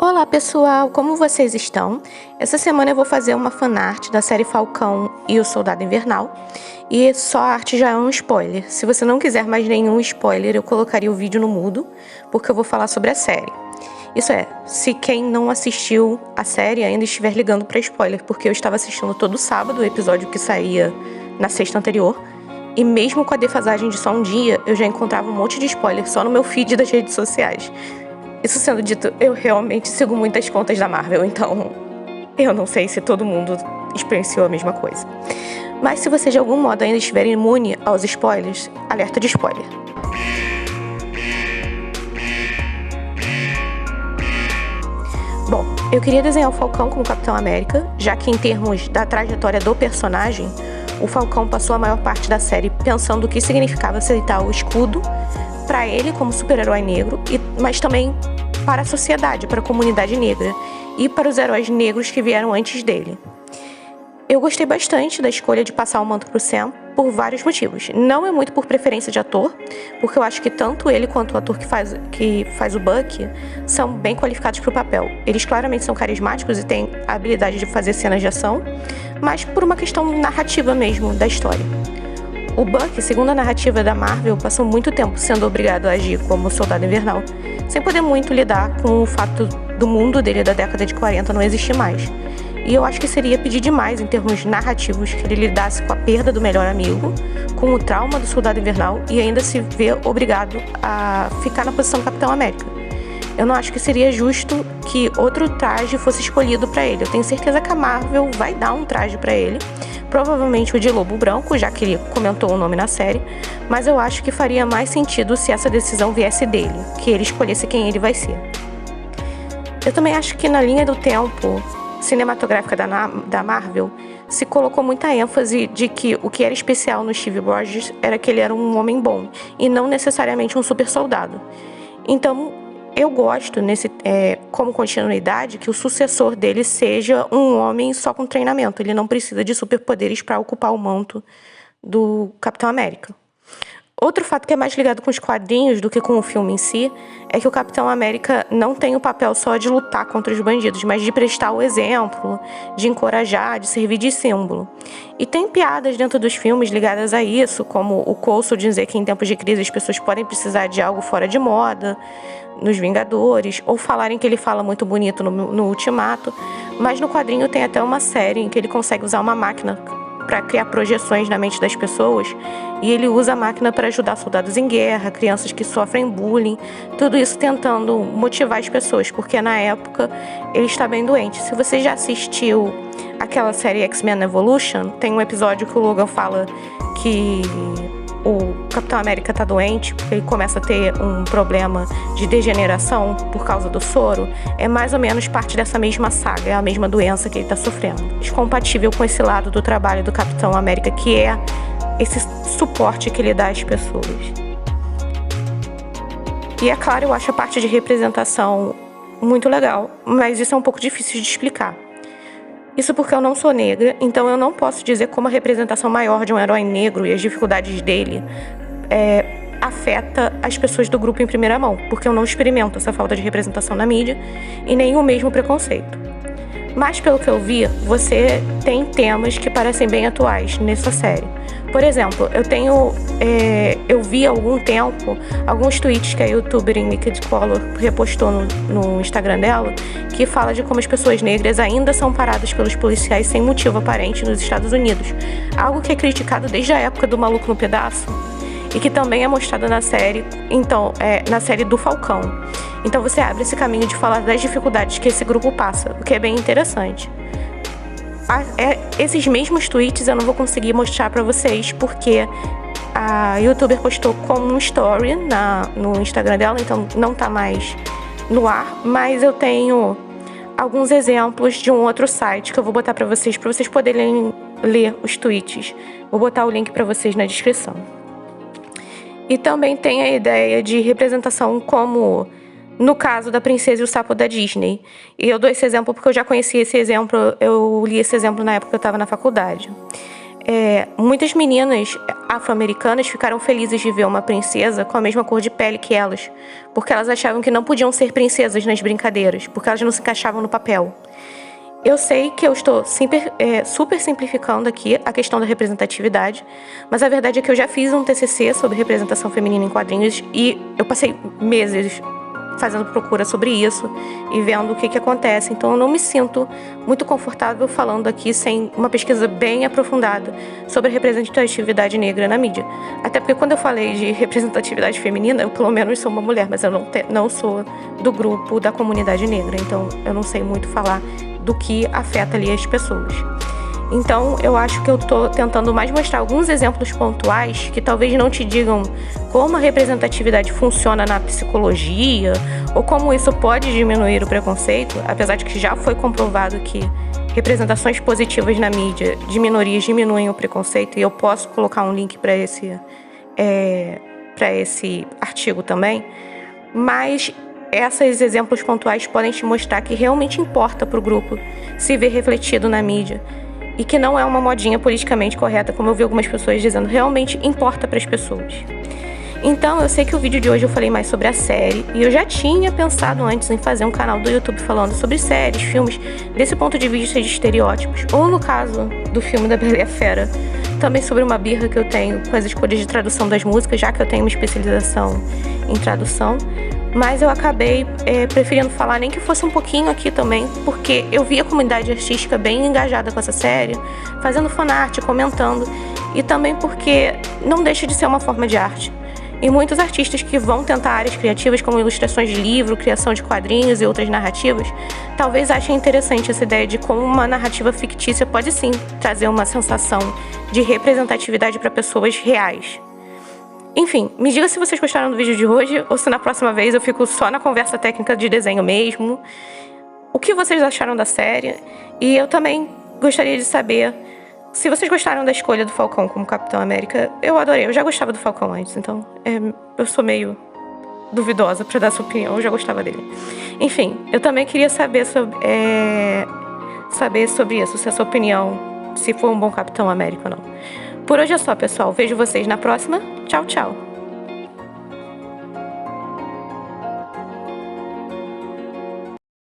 Olá pessoal, como vocês estão? Essa semana eu vou fazer uma fanart da série Falcão e o Soldado Invernal. E só a arte já é um spoiler. Se você não quiser mais nenhum spoiler, eu colocaria o vídeo no mudo, porque eu vou falar sobre a série. Isso é, se quem não assistiu a série ainda estiver ligando para spoiler, porque eu estava assistindo todo sábado o episódio que saía na sexta anterior. E mesmo com a defasagem de só um dia, eu já encontrava um monte de spoiler só no meu feed das redes sociais. Isso sendo dito, eu realmente sigo muitas contas da Marvel, então eu não sei se todo mundo experienciou a mesma coisa. Mas se você de algum modo ainda estiver imune aos spoilers, alerta de spoiler. Bom, eu queria desenhar o Falcão como Capitão América, já que em termos da trajetória do personagem, o Falcão passou a maior parte da série pensando o que significava aceitar o escudo para ele como super-herói negro, mas também para a sociedade, para a comunidade negra e para os heróis negros que vieram antes dele. Eu gostei bastante da escolha de passar o manto para o Sam por vários motivos. Não é muito por preferência de ator, porque eu acho que tanto ele quanto o ator que faz o Bucky são bem qualificados para o papel. Eles claramente são carismáticos e têm a habilidade de fazer cenas de ação, mas por uma questão narrativa mesmo da história. O Bucky, segundo a narrativa da Marvel, passou muito tempo sendo obrigado a agir como Soldado Invernal, sem poder muito lidar com o fato do mundo dele da década de 40 não existir mais. E eu acho que seria pedir demais em termos narrativos que ele lidasse com a perda do melhor amigo, com o trauma do Soldado Invernal e ainda se ver obrigado a ficar na posição do Capitão América. Eu não acho que seria justo que outro traje fosse escolhido para ele. Eu tenho certeza que a Marvel vai dar um traje para ele, provavelmente o de Lobo Branco, já que ele comentou o nome na série, mas eu acho que faria mais sentido se essa decisão viesse dele, que ele escolhesse quem ele vai ser. Eu também acho que na linha do tempo cinematográfica da Marvel, se colocou muita ênfase de que o que era especial no Steve Rogers era que ele era um homem bom, e não necessariamente um super soldado. Então, eu gosto, como continuidade, que o sucessor dele seja um homem só com treinamento. Ele não precisa de superpoderes para ocupar o manto do Capitão América. Outro fato que é mais ligado com os quadrinhos do que com o filme em si é que o Capitão América não tem o papel só de lutar contra os bandidos, mas de prestar o exemplo, de encorajar, de servir de símbolo. E tem piadas dentro dos filmes ligadas a isso, como o Coulson dizer que em tempos de crise as pessoas podem precisar de algo fora de moda, nos Vingadores, ou falarem que ele fala muito bonito no Ultimato, mas no quadrinho tem até uma série em que ele consegue usar uma máquina para criar projeções na mente das pessoas, e ele usa a máquina para ajudar soldados em guerra, crianças que sofrem bullying, tudo isso tentando motivar as pessoas, porque na época ele está bem doente. Se você já assistiu aquela série X-Men Evolution, tem um episódio que o Logan fala que o Capitão América tá doente, porque ele começa a ter um problema de degeneração por causa do soro. É mais ou menos parte dessa mesma saga, é a mesma doença que ele tá sofrendo. É compatível com esse lado do trabalho do Capitão América, que é esse suporte que ele dá às pessoas. E é claro, eu acho a parte de representação muito legal, mas isso é um pouco difícil de explicar. Isso porque eu não sou negra, então eu não posso dizer como a representação maior de um herói negro e as dificuldades dele afeta as pessoas do grupo em primeira mão, porque eu não experimento essa falta de representação na mídia e nem o mesmo preconceito. Mas pelo que eu vi, você tem temas que parecem bem atuais nessa série. Por exemplo, eu vi há algum tempo alguns tweets que a youtuber Naked Color repostou no Instagram dela, que fala de como as pessoas negras ainda são paradas pelos policiais sem motivo aparente nos Estados Unidos. Algo que é criticado desde a época do Maluco no Pedaço e que também é mostrado na série, na série do Falcão. Então você abre esse caminho de falar das dificuldades que esse grupo passa, o que é bem interessante. Esses mesmos tweets eu não vou conseguir mostrar pra vocês, porque a youtuber postou como um story no Instagram dela, então não tá mais no ar, mas eu tenho alguns exemplos de um outro site que eu vou botar pra vocês poderem ler os tweets. Vou botar o link pra vocês na descrição. E também tem a ideia de representação como no caso da Princesa e o Sapo da Disney. E eu dou esse exemplo porque eu já conheci esse exemplo, eu li esse exemplo na época que eu estava na faculdade. muitas meninas afro-americanas ficaram felizes de ver uma princesa com a mesma cor de pele que elas, porque elas achavam que não podiam ser princesas nas brincadeiras, porque elas não se encaixavam no papel. Eu sei que eu estou super simplificando aqui a questão da representatividade, mas a verdade é que eu já fiz um TCC sobre representação feminina em quadrinhos e eu passei meses fazendo procura sobre isso e vendo o que acontece. Então eu não me sinto muito confortável falando aqui sem uma pesquisa bem aprofundada sobre a representatividade negra na mídia. Até porque quando eu falei de representatividade feminina, eu pelo menos sou uma mulher, mas eu não sou do grupo da comunidade negra, então eu não sei muito falar do que afeta ali as pessoas. Então, eu acho que eu estou tentando mais mostrar alguns exemplos pontuais que talvez não te digam como a representatividade funciona na psicologia ou como isso pode diminuir o preconceito, apesar de que já foi comprovado que representações positivas na mídia de minorias diminuem o preconceito, e eu posso colocar um link para esse artigo também, mas esses exemplos pontuais podem te mostrar que realmente importa para o grupo se ver refletido na mídia e que não é uma modinha politicamente correta, como eu vi algumas pessoas dizendo, realmente importa para as pessoas. Então, eu sei que o vídeo de hoje eu falei mais sobre a série, e eu já tinha pensado antes em fazer um canal do YouTube falando sobre séries, filmes, desse ponto de vista de estereótipos, ou no caso do filme da Bela e a Fera, também sobre uma birra que eu tenho com as escolhas de tradução das músicas, já que eu tenho uma especialização em tradução. Mas eu acabei preferindo falar nem que fosse um pouquinho aqui também, porque eu vi a comunidade artística bem engajada com essa série, fazendo fanart, comentando, e também porque não deixa de ser uma forma de arte. E muitos artistas que vão tentar áreas criativas como ilustrações de livro, criação de quadrinhos e outras narrativas, talvez achem interessante essa ideia de como uma narrativa fictícia pode sim trazer uma sensação de representatividade para pessoas reais. Enfim, me diga se vocês gostaram do vídeo de hoje ou se na próxima vez eu fico só na conversa técnica de desenho mesmo. O que vocês acharam da série? E eu também gostaria de saber se vocês gostaram da escolha do Falcão como Capitão América. Eu adorei, eu já gostava do Falcão antes, então eu sou meio duvidosa pra dar essa opinião, eu já gostava dele. Enfim, eu também queria saber sobre isso, se a sua opinião, se foi um bom Capitão América ou não. Por hoje é só, pessoal. Vejo vocês na próxima. Tchau, tchau.